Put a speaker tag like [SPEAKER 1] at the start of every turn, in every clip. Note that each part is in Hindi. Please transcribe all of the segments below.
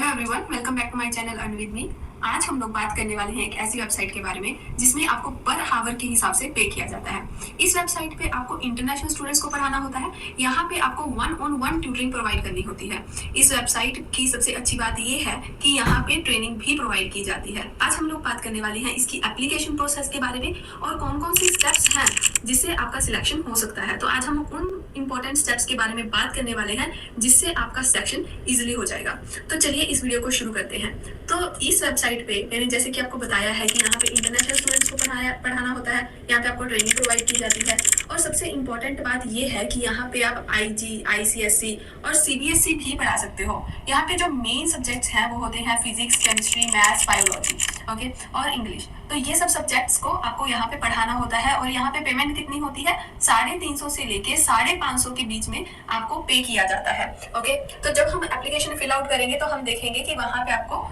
[SPEAKER 1] Everyone, welcome back to my channel earn with me. आज हम लोग बात करने वाले हैं एक ऐसी वेबसाइट के बारे में जिसमें आपको पर आवर के हिसाब से पे किया जाता है। इस वेबसाइट पे आपको इंटरनेशनल स्टूडेंट्स को पढ़ाना होता है। यहाँ पे आपको 1-on-1 ट्यूटरिंग प्रोवाइड करनी होती है। इस वेबसाइट की सबसे अच्छी बात ये है कि यहाँ पे ट्रेनिंग भी प्रोवाइड की जाती है। आज हम लोग बात करने वाले हैं इसकी एप्लीकेशन प्रोसेस के बारे में और कौन कौन सी स्टेप्स हैं जिससे आपका सिलेक्शन हो सकता है। तो आज हम उन इंपॉर्टेंट स्टेप्स के बारे में बात करने वाले हैं जिससे आपका सिलेक्शन इजीली हो जाएगा। तो चलिए इस वीडियो को शुरू करते हैं। तो इस वेबसाइट पे मैंने जैसे कि आपको बताया है कि यहाँ पे इंटरनेशनल स्टूडेंट्स को पढ़ाना होता है। यहाँ पे आपको ट्रेनिंग प्रोवाइड की जाती है और सबसे इंपॉर्टेंट बात ये है कि यहाँ पे आप आईजी, आईसीएसई और सीबीएसई भी पढ़ा सकते हो। यहाँ पे जो मेन सब्जेक्ट्स हैं वो होते हैं physics, chemistry, maths, biology, okay, और इंग्लिश। तो ये सब सब्जेक्ट्स को आपको यहाँ पे पढ़ाना होता है और यहाँ पे पेमेंट कितनी होती है, 350 से लेके 550 के बीच में आपको पे किया जाता है। ओके, तो जब हम एप्लीकेशन फिल आउट करेंगे तो हम देखेंगे कि वहां पे आपको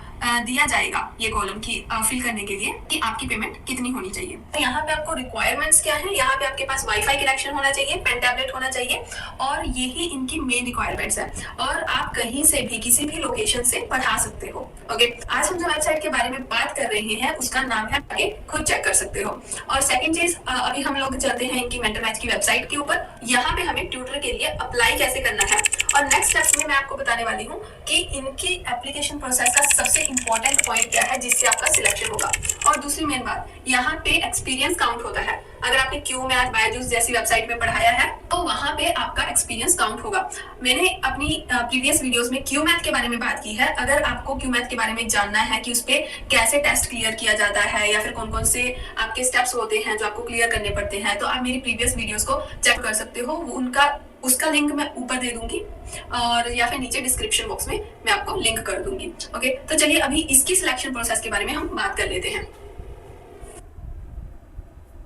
[SPEAKER 1] दिया जाएगा ये कॉलम की फिल करने के लिए कि आपकी पेमेंट कितनी होनी चाहिए। तो यहाँ पे आपको रिक्वायरमेंट्स क्या है, यहाँ पे आपके पास वाईफाई कनेक्शन होना चाहिए, पेन टैबलेट होना चाहिए और यही इनकी मेन रिक्वायरमेंट्स है। और आप कहीं से भी किसी भी लोकेशन से पढ़ा सकते हो। ओके, आज हम जो वेबसाइट के बारे में बात कर रहे हैं उसका नाम है, आगे खुद चेक कर सकते हो। और सेकंड चीज, अभी हम लोग चलते हैं इनकी मेंटर मैच की वेबसाइट के ऊपर। यहाँ पे हमें ट्यूटर के लिए अप्लाई कैसे करना है और नेक्स्ट स्टेप्स में मैं आपको बताने वाली हूँ कि इनकी एप्लीकेशन प्रोसेस का सबसे इंपॉर्टेंट पॉइंट क्या है जिससे आपका सिलेक्शन होगा। और दूसरी मेन बात, यहाँ पे एक्सपीरियंस काउंट होता है। अगर आपने क्यू मैथ, बायजूस जैसी वेबसाइट में पढ़ाया है तो वहां पे आपका एक्सपीरियंस काउंट होगा। मैंने अपनी प्रीवियस वीडियोस में क्यू मैथ के बारे में बात की है। अगर आपको क्यू मैथ के बारे में जानना है कि उस पे कैसे टेस्ट क्लियर किया जाता है या फिर कौन कौन से आपके स्टेप्स होते हैं जो आपको क्लियर करने पड़ते हैं, तो आप मेरी प्रीवियस वीडियोस को चेक कर सकते हो। उसका लिंक मैं ऊपर दे दूंगी और या फिर नीचे डिस्क्रिप्शन बॉक्स में मैं आपको लिंक कर दूंगी। ओके, तो चलिए अभी इसकी सिलेक्शन प्रोसेस के बारे में हम बात कर लेते हैं।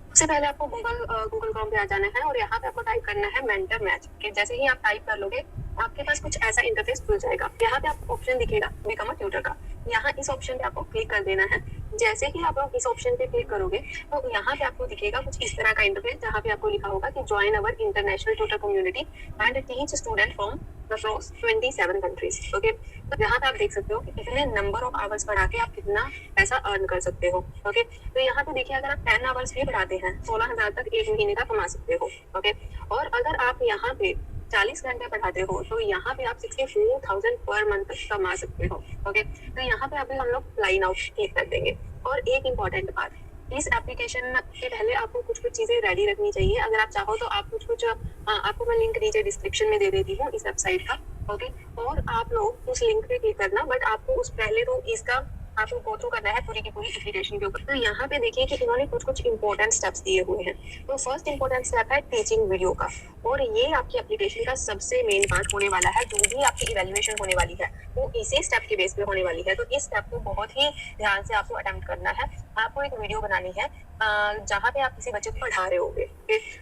[SPEAKER 2] सबसे पहले आपको गूगल क्रोम पे आ जाना है और यहाँ पे आपको टाइप करना है मेंटर मैच। जैसे ही आप टाइप कर लोगे आपके पास कुछ ऐसा इंटरफेस खुल जाएगा। यहाँ पे आपको ऑप्शन दिखेगा बिकम अ ट्यूटर का। यहाँ इस ऑप्शन पे आपको क्लिक कर देना है। जैसे ही आप लोग इस ऑप्शन पे क्लिक करोगे तो यहाँ पे आपको दिखेगा कुछ इस तरह का इंटरफेस, जहाँ पे आपको लिखा होगा कि join our international tutor community and teach student from across 27 countries. Okay, तो यहाँ पे आप देख सकते हो कि कितने नंबर ऑफ आवर्स पढ़ा के आप कितना पैसा अर्न कर सकते हो। ओके, तो यहाँ पे देखिए, अगर आप 10 आवर्स भी पढ़ाते हैं 16,000 तक एक महीने का कमा सकते हो। ओके, और अगर आप यहाँ पे 40 घंटे पढ़ाते हो तो यहाँ पे आप 64,000 पर मंथ तक कमा सकते हो। ओके, तो यहाँ पे अभी हम लोग लाइन आउट क्लिक कर देंगे। और एक इम्पॉर्टेंट बात, इस एप्लीकेशन के पहले आपको कुछ कुछ चीजें रेडी रखनी चाहिए। अगर आप चाहो तो आप कुछ आपको मैं लिंक नीचे डिस्क्रिप्शन में दे देती हूँ इस वेबसाइट का। ओके, और आप लोग उस लिंक पे क्लिक करना, बट आपको उस पहले तो इसका आपको गो थ्रू करना है पूरी की पूरी एप्लीकेशन के ऊपर। तो यहाँ पे देखिए कि इन्होंने कुछ कुछ इंपॉर्टेंट स्टेप्स दिए हुए हैं। तो फर्स्ट इंपॉर्टेंट स्टेप है टीचिंग वीडियो का, और ये आपकी एप्लीकेशन का सबसे मेन पार्ट होने वाला है। जो भी आपकी इवैल्यूएशन होने वाली है वो इसी स्टेप के बेस पे होने वाली है। तो इस स्टेप को बहुत ही ध्यान से आपको अटेम्प्ट करना है। आपको एक वीडियो बनानी है जहाँ पे आप किसी बच्चे को पढ़ा रहे होगे।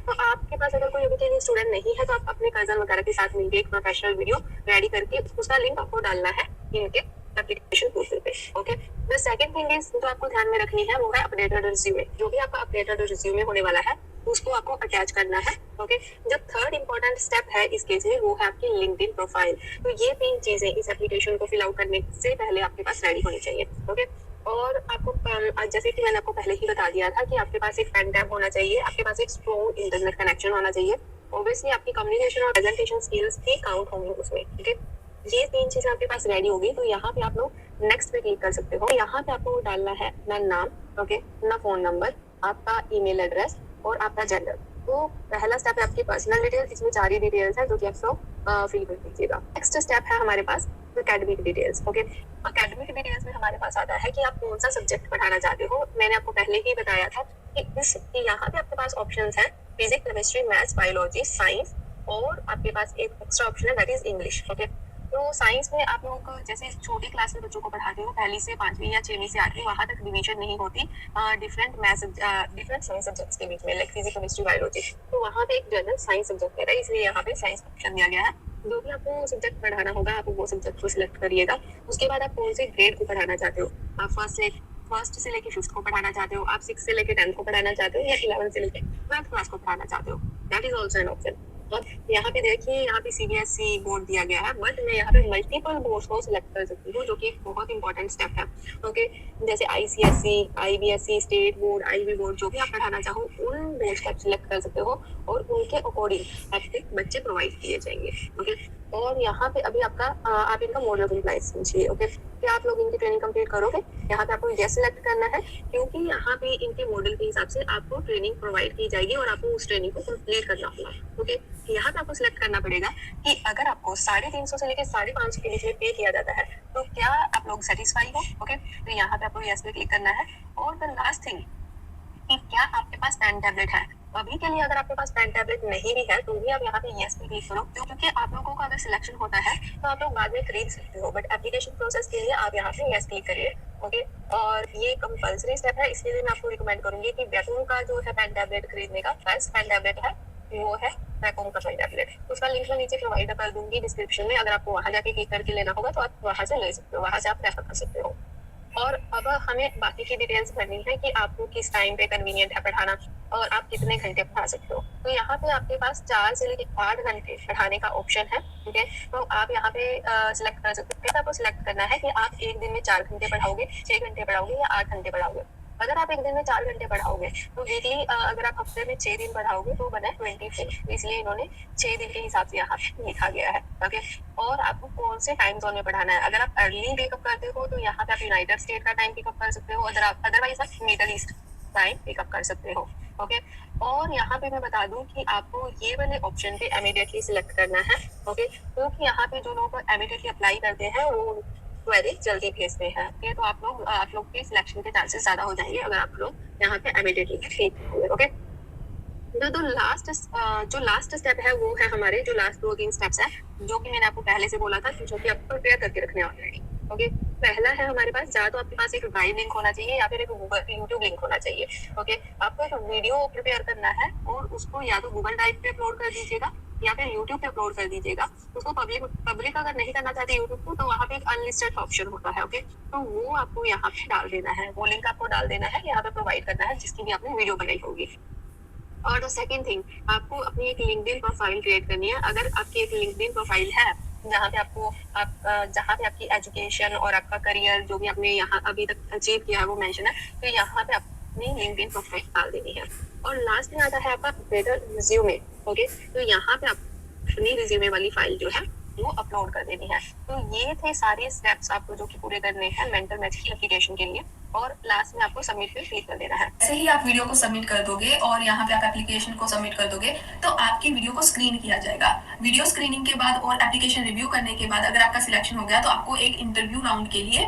[SPEAKER 2] तो आपके पास अगर कोई अभी स्टूडेंट नहीं है तो आप अपने कजन वगैरह के साथ मिलकर एक प्रोफेशनल वीडियो रेडी करके उसका लिंक आपको डालना है इनके एप्लीकेशन पोर्टल पे। Okay, the second thing is जो आपको ध्यान में रखनी है वो है अपडेटेड रिज्यूमे। जो भी आपका अपडेटेड रिज्यूमे होने वाला है उसको आपको अटैच करना है। ओके, जब थर्ड इंपॉर्टेंट स्टेप है इस केस में वो है आपकी लिंक्डइन प्रोफाइल। तो ये 3 चीजें इस एप्लीकेशन को फिल आउट करने से पहले आपके पास रेडी होनी चाहिए। ओके, और आपको जैसे कि मैंने आपको पहले ही बता दिया था कि आपके पास एक पेन टैब होना चाहिए, आपके पास एक स्ट्रॉन्ग इंटरनेट कनेक्शन होना चाहिए। ऑब्वियसली आपकी कम्युनिकेशन और प्रेजेंटेशन स्किल्स भी काउंट होंगी उसमें। ठीक है, ये 3 चीजें आपके पास रेडी होगी तो यहाँ पे आप लोग नेक्स्ट पे क्लिक कर सकते हो। यहाँ पे आपको डालना है अपना नाम, ओके, अपना फोन नंबर, आपका ईमेल एड्रेस और आपका जेंडर। तो पहला स्टेप है आपकी पर्सनल डिटेल्स। इसमें 4 ही डिटेल्स है जो कि आप लोग फिल कर दीजिएगा। नेक्स्ट स्टेप है हमारे पास academic details. Okay, academic details में हमारे पास आता है कि आप कौन सा सब्जेक्ट पढ़ाना चाहते हो। मैंने आपको पहले ही बताया था कि यहाँ पे आपके पास ऑप्शंस हैं physics, chemistry, maths, biology, science, और आपके पास एक एक्स्ट्रा ऑप्शन है दैट इज इंग्लिश। ओके, तो साइंस में आप लोग जैसे छोटी क्लास में बच्चों को पढ़ाते हो, 1ली से 5वीं या 6वीं से 8वीं, वहां तक डिवीजन नहीं होती डिफरेंट साइंस सब्जेक्ट्स के बीच में, लाइक फिजिक्स, केमिस्ट्री, बायोलॉजी। तो वहां पे एक जनरल साइंस सब्जेक्ट है, इसलिए यहाँ पे साइंस ऑप्शन दिया गया है। जो भी आपको सब्जेक्ट पढ़ाना होगा आप वो सब्जेक्ट को सिलेक्ट करिएगा। उसके बाद आप कौन से ग्रेड को पढ़ाना चाहते हो, आप फर्स्ट से लेके 5th को पढ़ाना चाहते हो, आप 6th से लेके 10th को पढ़ाना चाहते हो, या 11th से लेके 12th क्लास को पढ़ाना चाहते हो, that is also an option. अब यहाँ पे देखिए, यहाँ पे सीबीएसई बोर्ड दिया गया है, बट मैं यहाँ पे मल्टीपल बोर्ड्स को सिलेक्ट कर सकती हूँ, जो कि एक बहुत इंपॉर्टेंट स्टेप है। ओके, जैसे ICSE, CBSE, state board, IB board, जो भी आप पढ़ाना चाहो उन बोर्ड्स को आप सिलेक्ट कर सकते हो और उनके अकॉर्डिंग आपके बच्चे प्रोवाइड किए जाएंगे। ओके, और यहाँ पे अभी आपका आप इनका मॉडल कंप्लाइंस समझिए। ओके, क्या आप लोग इनकी ट्रेनिंग कंप्लीट करोगे? यहाँ पे आपको यस सिलेक्ट करना है, क्योंकि यहाँ पे इनके मॉडल के हिसाब से आपको ट्रेनिंग प्रोवाइड की जाएगी और आपको उस ट्रेनिंग को कंप्लीट करना होगा। ओके, यहाँ पे आपको सिलेक्ट करना पड़ेगा कि अगर आपको 350 से लेकर 550 के बीच में पे किया जाता है तो क्या आप लोग सेटिस्फाई हो? ओके, तो यहाँ पे आपको यस पे क्लिक करना है। और द लास्ट थिंग कि क्या आपके पास पेन टैबलेट है? अभी के लिए अगर आपके पास पेन टैबलेट नहीं भी है तो भी आप यहाँ पे यस पे क्लिक करो, क्योंकि आप लोगों को अगर सिलेक्शन होता है तो आप लोग बाद में खरीद सकते हो, बट एप्लीकेशन प्रोसेस के लिए आप यहाँ पे यस क्लिक करिए। ओके, और ये कंपल्सरी स्टेप है, इसलिए मैं आपको रिकमेंड करूंगी कि वैक्यूम का जो है पेन टैबलेट खरीदने का फर्स्ट पेन टैबलेट है वो है वैक्यूम का पेन टैबलेट। उसका लिंक मैं नीचे प्रोवाइड कर दूंगी डिस्क्रिप्शन में, अगर आपको वहां जाके क्लिक करके लेना होगा तो आप वहां से ले सकते हो, वहां से आप रेफर कर सकते हो। और अब हमें बाकी की डिटेल्स भरनी है कि आपको किस टाइम पे कन्वीनियंट है पढ़ाना और आप कितने घंटे पढ़ा सकते हो। तो यहाँ पे आपके पास 4 से लेकर 8 घंटे पढ़ाने का ऑप्शन है। ठीक है, तो आप यहाँ पे सिलेक्ट कर सकते हो। फिर आपको सिलेक्ट करना है कि आप एक दिन में 4 घंटे पढ़ाओगे, 6 घंटे पढ़ाओगे या 8 घंटे पढ़ाओगे। अगर आप एक दिन में 4 घंटे पढ़ाओगे तो वीकली अगर आप हफ्ते में 6 दिन पढ़ाओगे तो बना 24, तो इसलिए इन्होंने 6 दिन के हिसाब से यहाँ पे लिखा गया है। ओके, और आपको कौन से टाइम जोन में पढ़ाना है? अगर आप अर्ली पिकअप करते हो तो यहाँ पे आप यूनाइटेड स्टेट का टाइम पिकअप कर सकते हो, अगर आप अदरवाइज आप मिडल ईस्ट टाइम पिकअप कर सकते हो। ओके, और यहाँ पे मैं बता दूं कि आपको ये वाले ऑप्शन पे इमीडिएटली सिलेक्ट करना है। ओके, क्योंकि यहाँ पे जो लोग इमीडिएटली अप्लाई करते हैं वो क्वेरी जल्दी भेजते हैं। ओके, तो आप लोग के सिलेक्शन के चांसेस ज्यादा हो जाएंगे अगर आप लोग यहाँ पे इमीडिएटली क्लिक करोगे। ओके, जो लास्ट स्टेप है वो है हमारे जो लास्ट 2-3 स्टेप्स है, जो कि मैंने आपको पहले से बोला था, जो कि आपको प्रिपेयर करके रखने वाले हैं। ओके, पहला है हमारे पास, या तो आपके पास एक ड्राइव लिंक होना चाहिए या फिर एक गूगल यूट्यूब लिंक होना चाहिए। ओके, आपको एक वीडियो प्रिपेयर करना है और उसको या तो गूगल ड्राइव पे अपलोड कर दीजिएगा या फिर यूट्यूब पे अपलोड कर दीजिएगा। उसको पब्लिक अगर नहीं करना चाहते यूट्यूब को, तो वहाँ पे एक अनलिस्टेड ऑप्शन होता है। ओके, तो वो आपको यहाँ पे डाल देना है, वो लिंक आपको डाल देना है, यहाँ पे प्रोवाइड करना है जिसकी भी आपने वीडियो बनाई होगी। और सेकंड थिंग, आपको अपनी एक लिंक्डइन प्रोफाइल क्रिएट करनी है। अगर आपकी एक लिंक्डइन प्रोफाइल है जहाँ पे जहाँ पे आपकी एजुकेशन और आपका करियर जो भी आपने यहाँ अभी तक अचीव किया है वो मेंशन है, तो यहाँ पे अपनी लिंक्डइन प्रोफाइल डाल देनी है। और लास्ट में आता है आपका बेटर रिज्यूमे। ओके, तो यहाँ पे आप अपनी रिज्यूमे वाली फाइल जो है वो अपलोड कर देनी है। तो ये थे सारे स्टेप्स आपको जो कि पूरे करने हैं मेंटर मैच की एप्लीकेशन के लिए, और लास्ट में आपको सबमिट पे क्लिक कर देना है।
[SPEAKER 1] ऐसे ही आप वीडियो को सबमिट कर दोगे और यहाँ पे आप एप्लीकेशन को सबमिट कर दोगे तो आपकी वीडियो को स्क्रीन किया जाएगा। वीडियो स्क्रीनिंग के बाद और एप्लीकेशन रिव्यू करने के बाद अगर आपका सिलेक्शन हो गया तो आपको एक इंटरव्यू राउंड के लिए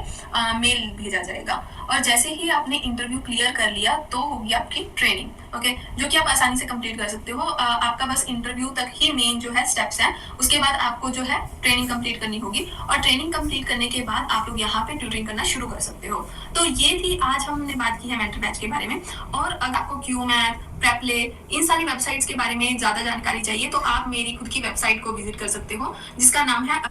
[SPEAKER 1] मेल भेजा जाएगा। और जैसे ही आपने इंटरव्यू क्लियर कर लिया तो होगी आपकी ट्रेनिंग। ओके, जो कि आप आसानी से कंप्लीट कर सकते हो। आपका बस इंटरव्यू तक ही मेन जो है स्टेप्स हैं, उसके बाद आपको जो है ट्रेनिंग कंप्लीट करनी होगी और ट्रेनिंग कंप्लीट करने के बाद आप लोग यहाँ पे ट्यूटरिंग करना शुरू कर सकते हो। तो ये थी आज हमने बात की है मेंटर बैच के बारे में। और अगर आपको क्यूमैथ, प्रेपले, इन सारी वेबसाइट्स के बारे में ज्यादा जानकारी चाहिए तो आप मेरी खुद की वेबसाइट को विजिट कर सकते हो जिसका नाम है